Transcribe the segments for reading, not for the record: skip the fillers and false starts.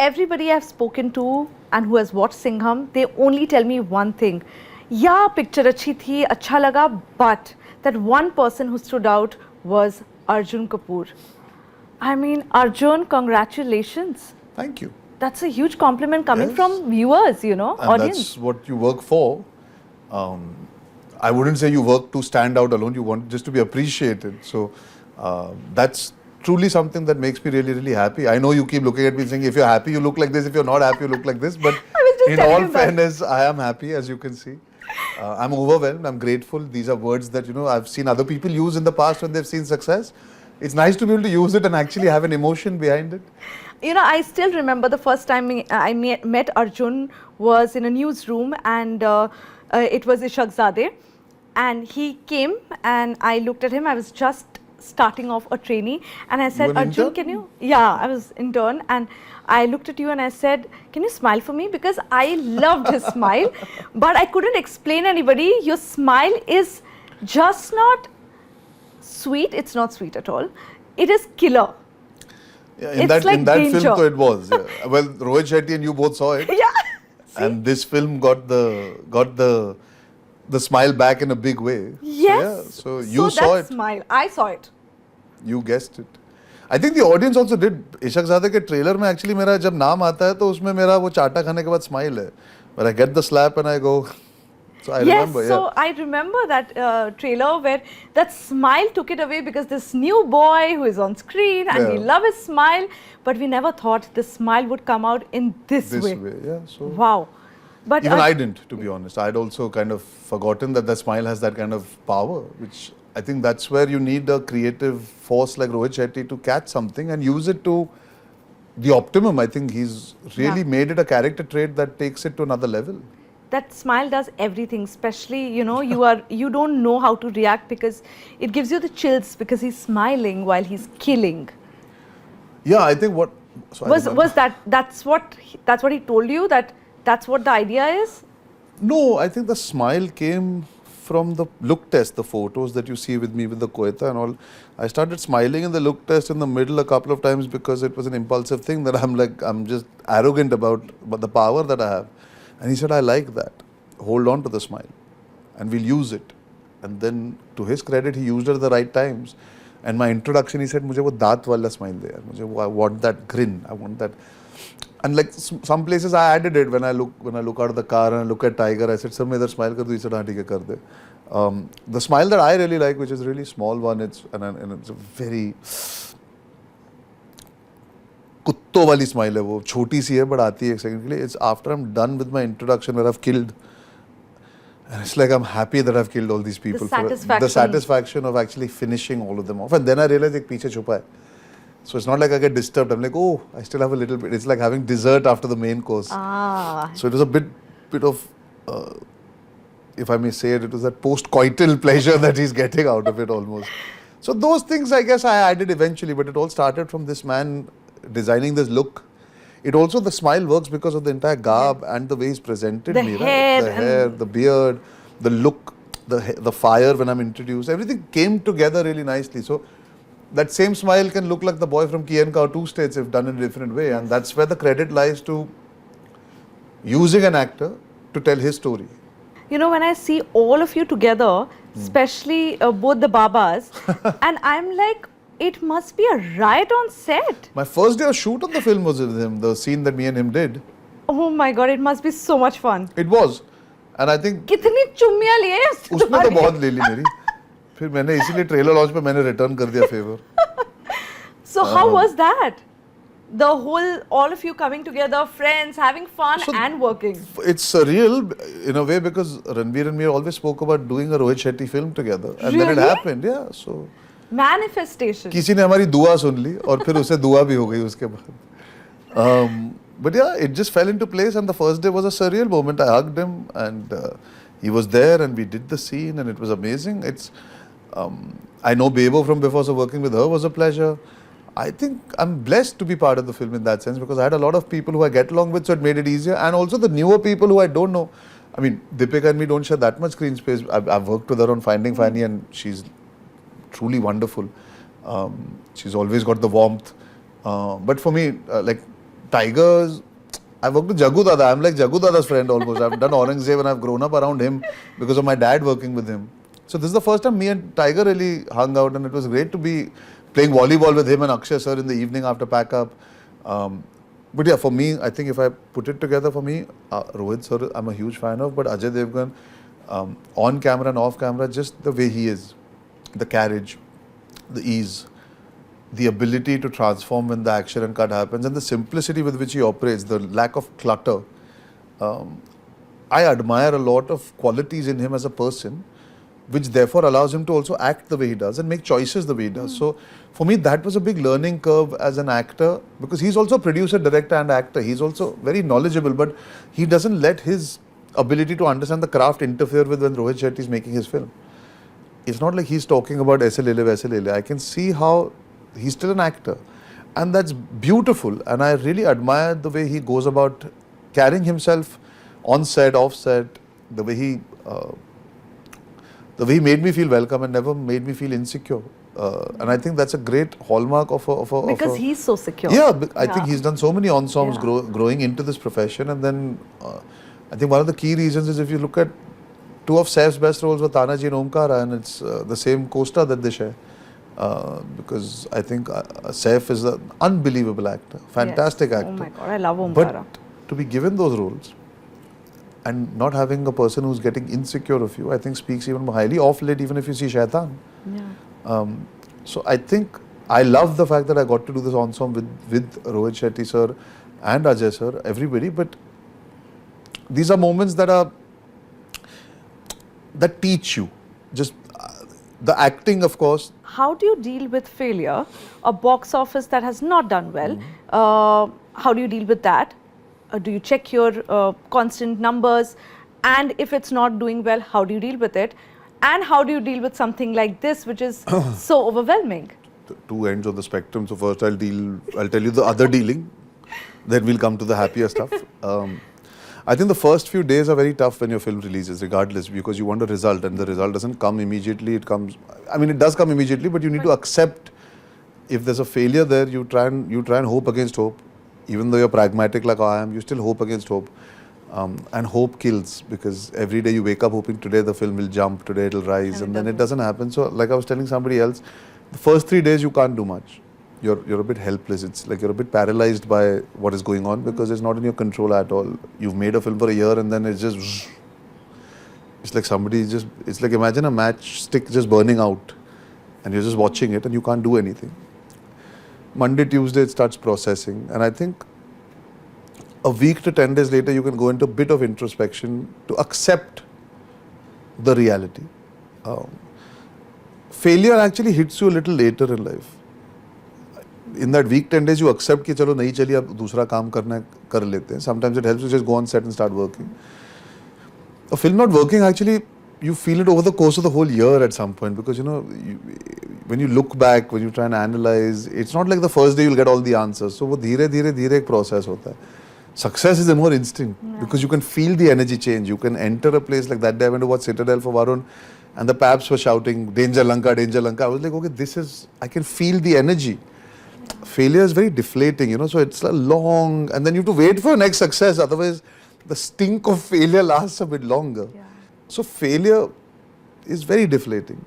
Everybody I've spoken to and who has watched Singham, they only tell me one thing. Yeah, picture achhi thi, acha laga, but that one person who stood out was Arjun Kapoor. I mean, Arjun, congratulations. Thank you. That's a huge compliment coming Yes. from viewers, you know, And audience. that's what you work for. I wouldn't say you work to stand out alone. You want just to be appreciated. So that's truly something that makes me really, really happy. I know you keep looking at me saying, if you're happy, you look like this. If you're not happy, you look like this. But was just in telling all you that. fairness, I am happy, as you can see. I'm overwhelmed. I'm grateful. These are words that, I've seen other people use in the past when they've seen success. It's nice to be able to use it and actually have an emotion behind it. You know, I still remember the first time I met Arjun was in a newsroom, and it was Ishaq Zadeh. And he came and I looked at him. I was just starting off a trainee, and I said, were an Arjun, intern? can you? Yeah, I was intern, and I looked at you and I said, can you smile for me? Because I loved his smile, but I couldn't explain anybody. Your smile is just not sweet. It's not sweet at all. It is killer. Yeah, It's in that like danger. film, though, it was. Yeah. Well, Rohit Shetty and you both saw it. Yeah. And this film got the smile back in a big way. Yes. So you saw that it. smile. I saw it. You guessed it. I think the audience also did. Ishaq Zadeh के trailer में actually मेरा जब नाम आता है तो उसमें मेरा वो चाटा खाने के बाद smile है. But I get the slap and I go. So I Yes, remember. so I remember that trailer where that smile took it away, because this new boy who is on screen and we Yeah. love his smile, but we never thought the smile would come out in this way. Yeah. So Wow. But even I didn't, to be honest. I'd also kind of forgotten that the smile has that kind of power, which I think that's where you need a creative force like Rohit Shetty to catch something and use it to the optimum. I think he's really Yeah. made it a character trait that takes it to another level. that smile does everything, especially, you know, you don't know how to react, because it gives you the chills, because he's smiling while he's killing. Yeah, I think what so I remember- Was that's what he told you, that's what the idea is? No, I think the smile came from the look test, the photos that you see with me with the Koeta and all. I started smiling in the look test in the middle a couple of times because it was an impulsive thing that I'm just arrogant about the power that I have. And he said, I like that. Hold on to the smile and we'll use it. And then to his credit, he used it at the right times. And my introduction, he said, "Mujhe wo daat wala smile de yaar. I want that grin. I want that." And like some places I added it when I look out of the car and I look at Tiger. I said, "Sir, मैं इधर smile कर दूँ." He said, "हाँ ठीक है कर दे." The smile that I really like, which is a really small one, it's a very कुत्तों वाली smile है वो, छोटी सी है but आती है एक second के लिए. It's after I'm done with my introduction where I've killed, and it's like I'm happy that I've killed all these people. The satisfaction of actually finishing all of them off, and then I realize एक पीछे छुपा है. So it's not like I get disturbed. I'm like, oh, I still have a little bit. It's like having dessert after the main course. Ah. So it was a bit of, if I may say it, it was that post-coital pleasure that he's getting out of it almost. So those things, I guess, I added eventually, but it all started from this man designing this look. It also, the smile works because of the entire garb and the way he's presented The me. hair Right? The hair, the beard, the look, the fire when I'm introduced. Everything came together really nicely. So that same smile can look like the boy from Key and Cow 2 States if done in a different way. And that's where the credit lies to using an actor to tell his story. You know, when I see all of you together, especially both the Babas, and I'm like, it must be a riot on set. My first day of shoot on the film was with him, the scene that me and him did. Oh my God, it must be so much fun. It was. And I think कितनी चुम्मियाँ लिए उसने उसने तो तुम्हारी? बहुत ले ली मेरी. फिर मैंने इसीलिए ट्रेलर लॉन्च पे मैंने रिटर्न कर दिया favour. So how was that? The whole, all of you coming together, friends, having fun So and working. It's surreal in a way because Ranveer and me always spoke about doing a Rohit Shetty film together. And then it Really? happened, yeah. So Manifestation. किसी ने हमारी दुआ सुन ली और फिर उसे दुआ भी हो गई उसके बाद. But yeah, it just fell into place, and the first day was a surreal moment. I hugged him and he was there and we did the scene and it was amazing. I know Bebo from before, so working with her was a pleasure. I think I'm blessed to be part of the film in that sense because I had a lot of people who I get along with, so it made it easier. And also the newer people who I don't know. I mean, Deepika and me don't share that much screen space. I've worked with her on Finding Fanny and she's truly wonderful. She's always got the warmth. But for me, like Tigers, I worked with Jagu Dada. I'm like Jagu Dada's friend almost. I've done Aurangzeb and I've grown up around him because of my dad working with him. So this is the first time me and Tiger really hung out, and it was great to be playing volleyball with him and Akshay sir in the evening after pack up. But yeah, for me, I think if I put it together for me, Rohit sir, I'm a huge fan of, but Ajay Devgan, on camera and off camera, just the way he is, the carriage, the ease, the ability to transform when the action and cut happens, and the simplicity with which he operates, the lack of clutter. I admire a lot of qualities in him as a person, which therefore allows him to also act the way he does and make choices the way he does. So for me, that was a big learning curve as an actor, because he's also a producer, director and actor. He's also very knowledgeable, but he doesn't let his ability to understand the craft interfere with when Rohit Shetty is making his film. It's not like he's talking about aise le le, waise le le. I can see how he's still an actor, and that's beautiful, and I really admire the way he goes about carrying himself on set, off set, the way he made me feel welcome and never made me feel insecure. And I think that's a great hallmark of a because he's so secure. Yeah, I think he's done so many ensembles growing into this profession, and then I think one of the key reasons is if you look at two of Saif's best roles were Tanaji and Omkara, and it's the same co-star that they share. Because I think Saif is an unbelievable actor, fantastic actor. Oh my God, I love Omkara. But to be given those roles and not having a person who's getting insecure of you, I think speaks even more highly of late, even if you see Shaitan. Yeah. So I think I love the fact that I got to do this ensemble with Rohit Shetty sir and Ajay sir, everybody. But these are moments that teach you. Just the acting, of course. How do you deal with failure? A box office that has not done well. How do you deal with that? Do you check your constant numbers? And if it's not doing well, how do you deal with it? And how do you deal with something like this, which is so overwhelming? The two ends of the spectrum. So first I'll tell you the other dealing. Then we'll come to the happier stuff. I think the first few days are very tough when your film releases, regardless, because you want a result, and the result doesn't come immediately. It does come immediately, but you need to accept if there's a failure there. You try and hope against hope. Even though you're pragmatic like I am, you still hope against hope. And hope kills, because every day you wake up hoping today the film will jump, today it'll rise, and then it doesn't happen. So like I was telling somebody else, the first 3 days you can't do much. You're a bit helpless. It's like you're a bit paralyzed by what is going on, because it's not in your control at all. You've made a film for a year and then it's just, it's like it's like imagine a matchstick just burning out and you're just watching it and you can't do anything. Monday, Tuesday it starts processing, and I think a week to 10 days later you can go into a bit of introspection to accept the reality. Failure actually hits you a little later in life. In that week, 10 days, you accept कि चलो नहीं चली अब दूसरा काम करना है कर लेते हैं. Sometimes it helps you just go on set and start working. A film not working, actually, you feel it over the course of the whole year at some point, because when you look back, when you try and analyze, it's not like the first day you'll get all the answers. So वो धीरे धीरे एक process होता है. Success is a more instinct, because you can feel the energy change. You can enter a place like that day I went to watch Citadel for Varun, and the paps were shouting Danger Lanka, Danger Lanka. I was like, okay, I can feel the energy. Failure is very deflating, so it's a long, and then you have to wait for next success, otherwise the stink of failure lasts a bit longer. Yeah. So failure is very deflating,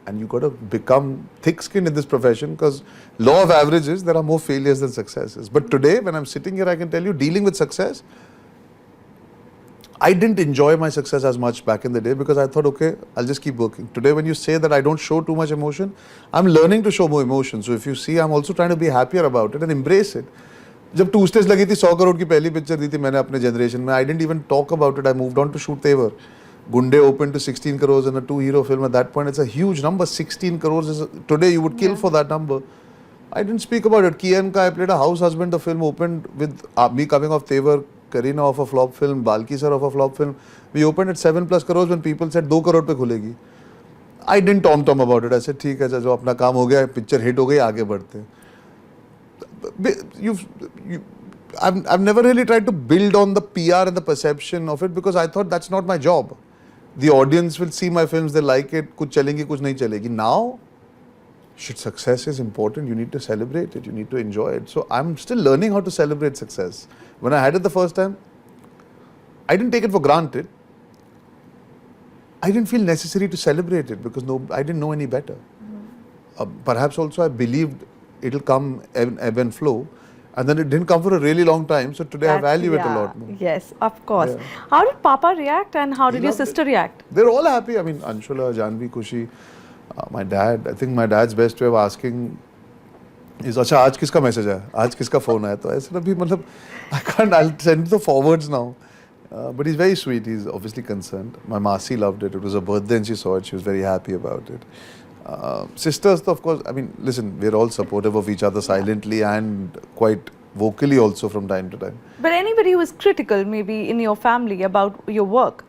and you got to become thick-skinned in this profession, because law of averages, there are more failures than successes. But today, when I'm sitting here, I can tell you, dealing with success, I didn't enjoy my success as much back in the day, because I thought, okay, I'll just keep working. Today, when you say that I don't show too much emotion, I'm learning to show more emotion. So if you see, I'm also trying to be happier about it and embrace it. जब two stage लगी थी 100 करोड़ की पहली picture दी थी मैंने अपने generation में, I didn't even talk about it. I moved on to shoot Tevar. Gunde opened to 16 crores in a 2-hero film. At that point, it's a huge number. 16 crores is today you would kill for that number. I didn't speak about it. Kian Ka, I played a house husband. The film opened with me coming off Tevar, Kareena of a flop film, Balki sir of a flop film. We opened at 7+ crores when people said 2 crore पे खुलेगी. I didn't tom about it. I said ठीक है जो अपना काम हो गया, picture hit हो गई, आगे बढ़ते. I've never really tried to build on the PR and the perception of it, because I thought that's not my job. The audience will see my films, they like it, कुछ चलेंगी, कुछ नहीं चलेगी. Now, success is important. You need to celebrate it. You need to enjoy it. So I'm still learning how to celebrate success. When I had it the first time, I didn't take it for granted. I didn't feel necessary to celebrate it because I didn't know any better. Perhaps also I believed it'll come ebb and flow, and then it didn't come for a really long time. So today I value it a lot more. Yes, of course. Yeah. How did Papa react and how did your sister react? They're all happy. I mean, Anshula, Janvi, Kushi, my dad. I think my dad's best way of asking is, "Acha, आज किसका message है? आज किसका phone है?" तो ऐसे ना भी मतलब, I'll send the forwards now. But he's very sweet. He's obviously concerned. My Masi loved it. It was her birthday and she saw it. She was very happy about it. Sisters, of course, I mean, listen, we're all supportive of each other silently and quite vocally also from time to time. But anybody who is critical maybe in your family about your work?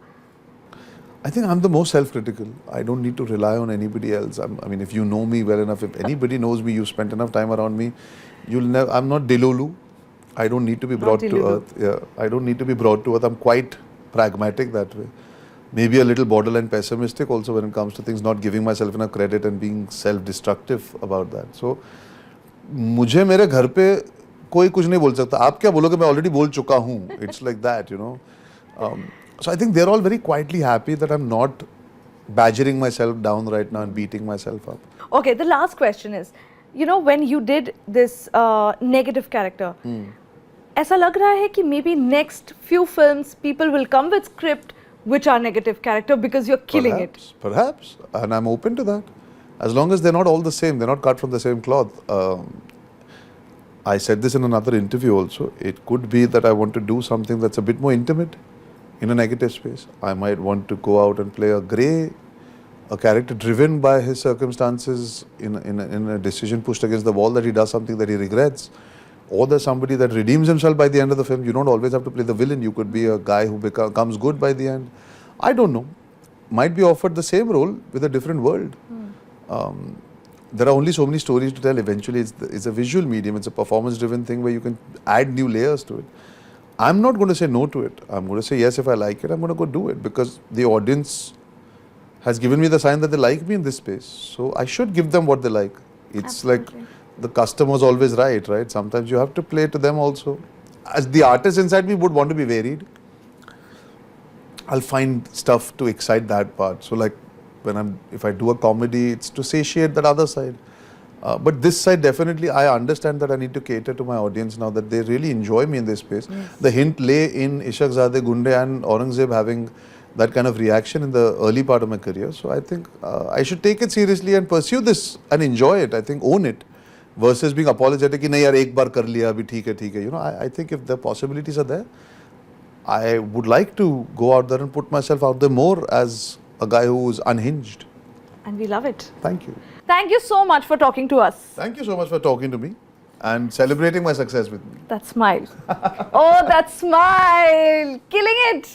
I think I'm the most self-critical. I don't need to rely on anybody else. I mean, if you know me well enough, if anybody knows me, you've spent enough time around me, I'm not Delulu. I don't need to be brought to earth. Yeah, I don't need to be brought to earth. I'm quite pragmatic that way. Maybe a little borderline pessimistic also when it comes to things, not giving myself enough credit and being self-destructive about that. So, मुझे मेरे घर पे कोई कुछ नहीं बोल सकता. आप क्या बोलोगे? मैं already बोल चुका हूँ. It's like that, you know. So I think they're all very quietly happy that I'm not badgering myself down right now and beating myself up. Okay, the last question is, you know, when you did this negative character, ऐसा लग रहा है कि maybe next few films people will come with script which are negative character because you're killing it. Perhaps, and I'm open to that. As long as they're not all the same, they're not cut from the same cloth. I said this in another interview also. It could be that I want to do something that's a bit more intimate in a negative space. I might want to go out and play a character driven by his circumstances in a decision pushed against the wall, that he does something that he regrets. Or there's somebody that redeems himself by the end of the film. You don't always have to play the villain. You could be a guy who becomes good by the end. I don't know. Might be offered the same role with a different world. There are only so many stories to tell. Eventually, it's a visual medium. It's a performance-driven thing where you can add new layers to it. I'm not going to say no to it. I'm going to say yes if I like it. I'm going to go do it because the audience has given me the sign that they like me in this space. So I should give them what they like. It's Absolutely. like the customer's always right? Sometimes you have to play to them also. As the artist inside me would want to be varied, I'll find stuff to excite that part. So like if I do a comedy, it's to satiate that other side. But this side, definitely, I understand that I need to cater to my audience now, that they really enjoy me in this space. Yes. The hint lay in Ishaqzade, Gunde and Aurangzeb having that kind of reaction in the early part of my career. So I think I should take it seriously and pursue this and enjoy it. I think own it versus being apologetic. Nahi yaar, ek baar kar liya, abhi theek hai. You know, I think if the possibilities are there, I would like to go out there and put myself out there more as a guy who is unhinged. And we love it. Thank you. Thank you so much for talking to us. Thank you so much for talking to me and celebrating my success with me. That smile. Oh, that smile. Killing it.